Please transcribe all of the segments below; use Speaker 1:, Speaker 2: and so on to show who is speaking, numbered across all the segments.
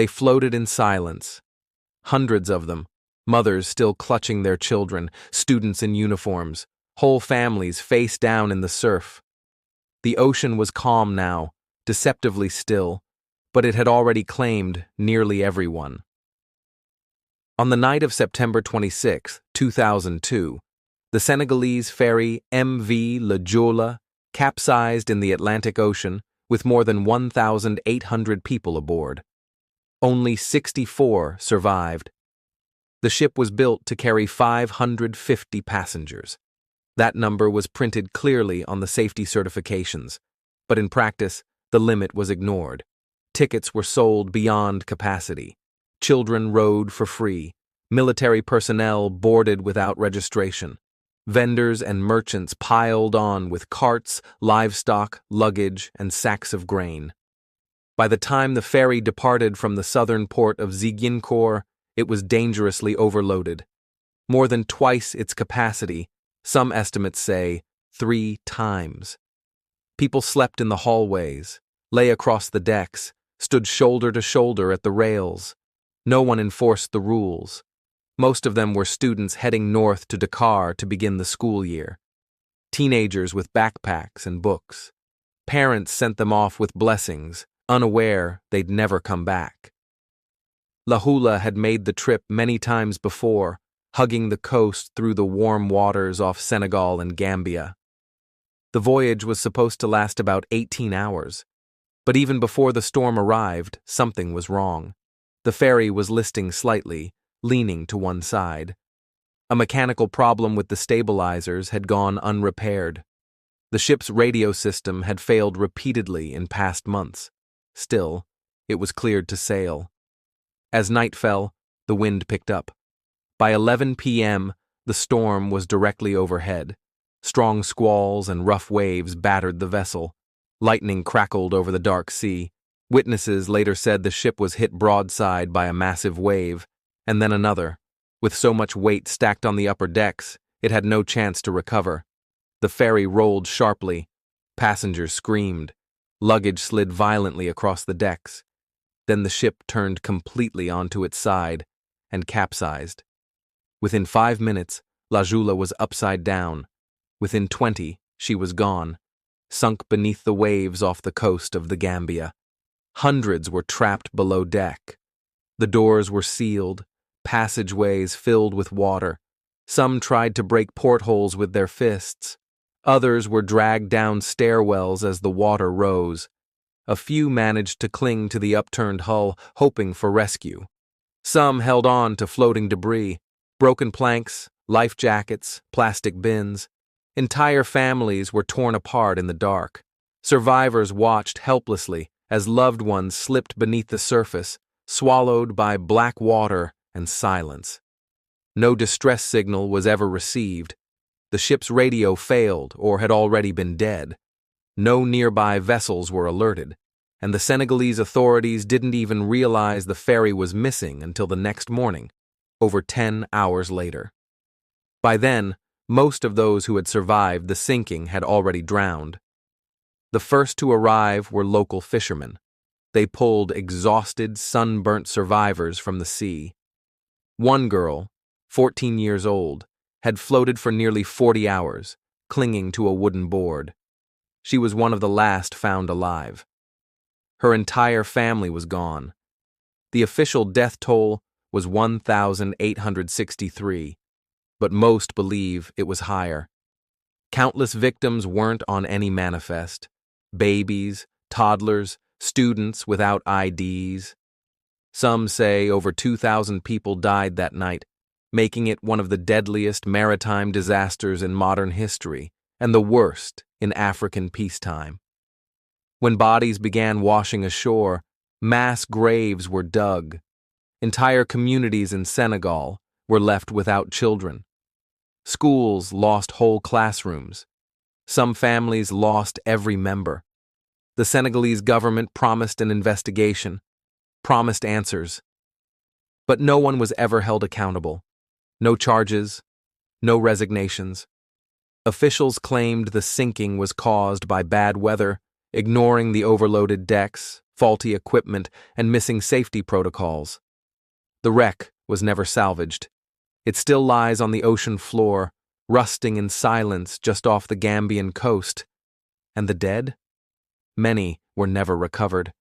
Speaker 1: They floated in silence. Hundreds of them, mothers still clutching their children, students in uniforms, whole families face down in the surf. The ocean was calm now, deceptively still, but it had already claimed nearly everyone. On the night of September 26, 2002, the Senegalese ferry MV Joola capsized in the Atlantic Ocean with more than 1,800 people aboard. Only 64 survived. The ship was built to carry 550 passengers. That number was printed clearly on the safety certifications, but in practice, the limit was ignored. Tickets were sold beyond capacity. Children rode for free. Military personnel boarded without registration. Vendors and merchants piled on with carts, livestock, luggage, and sacks of grain. By the time the ferry departed from the southern port of Ziguinchor, it was dangerously overloaded. More than twice its capacity, some estimates say 3 times. People slept in the hallways, lay across the decks, stood shoulder to shoulder at the rails. No one enforced the rules. Most of them were students heading north to Dakar to begin the school year. Teenagers with backpacks and books. Parents sent them off with blessings, unaware they'd never come back. Joola had made the trip many times before, hugging the coast through the warm waters off Senegal and Gambia. The voyage was supposed to last about 18 hours, but even before the storm arrived, something was wrong. The ferry was listing slightly, leaning to one side. A mechanical problem with the stabilizers had gone unrepaired. The ship's radio system had failed repeatedly in past months. Still, it was cleared to sail. As night fell, the wind picked up. By 11 p.m., the storm was directly overhead. Strong squalls and rough waves battered the vessel. Lightning crackled over the dark sea. Witnesses later said the ship was hit broadside by a massive wave, and then another. With so much weight stacked on the upper decks, it had no chance to recover. The ferry rolled sharply. Passengers screamed. Luggage slid violently across the decks. Then the ship turned completely onto its side and capsized. Within 5 minutes, Joola was upside down. Within 20, she was gone, sunk beneath the waves off the coast of the Gambia. Hundreds were trapped below deck. The doors were sealed, passageways filled with water. Some tried to break portholes with their fists. Others were dragged down stairwells as the water rose. A few managed to cling to the upturned hull, hoping for rescue. Some held on to floating debris, broken planks, life jackets, plastic bins. Entire families were torn apart in the dark. Survivors watched helplessly as loved ones slipped beneath the surface, swallowed by black water and silence. No distress signal was ever received. The ship's radio failed or had already been dead. No nearby vessels were alerted, and the Senegalese authorities didn't even realize the ferry was missing until the next morning, over 10 hours later. By then, most of those who had survived the sinking had already drowned. The first to arrive were local fishermen. They pulled exhausted, sunburnt survivors from the sea. One girl, 14 years old, had floated for nearly 40 hours, clinging to a wooden board. She was one of the last found alive. Her entire family was gone. The official death toll was 1,863, but most believe it was higher. Countless victims weren't on any manifest. Babies, toddlers, students without IDs. Some say over 2,000 people died that night, making it one of the deadliest maritime disasters in modern history and the worst in African peacetime. When bodies began washing ashore, mass graves were dug. Entire communities in Senegal were left without children. Schools lost whole classrooms. Some families lost every member. The Senegalese government promised an investigation, promised answers. But no one was ever held accountable. No charges, no resignations. Officials claimed the sinking was caused by bad weather, ignoring the overloaded decks, faulty equipment, and missing safety protocols. The wreck was never salvaged. It still lies on the ocean floor, rusting in silence just off the Gambian coast. And the dead? Many were never recovered.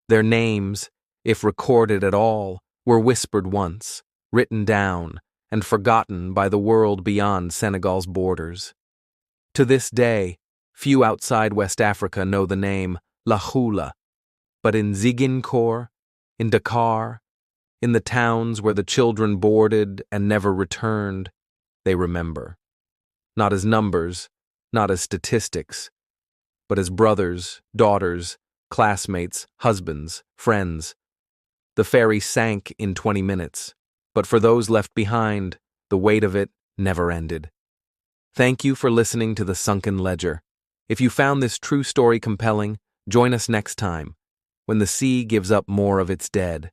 Speaker 1: Their names, if recorded at all, were whispered once, written down, and forgotten by the world beyond Senegal's borders. To this day, few outside West Africa know the name La Joola, but in Ziguinchor, in Dakar, in the towns where the children boarded and never returned, they remember. Not as numbers, not as statistics, but as brothers, daughters, classmates, husbands, friends. The ferry sank in 20 minutes, but for those left behind, the weight of it never ended. Thank you for listening to the Sunken Ledger. If you found this true story compelling, join us next time, when the sea gives up more of its dead.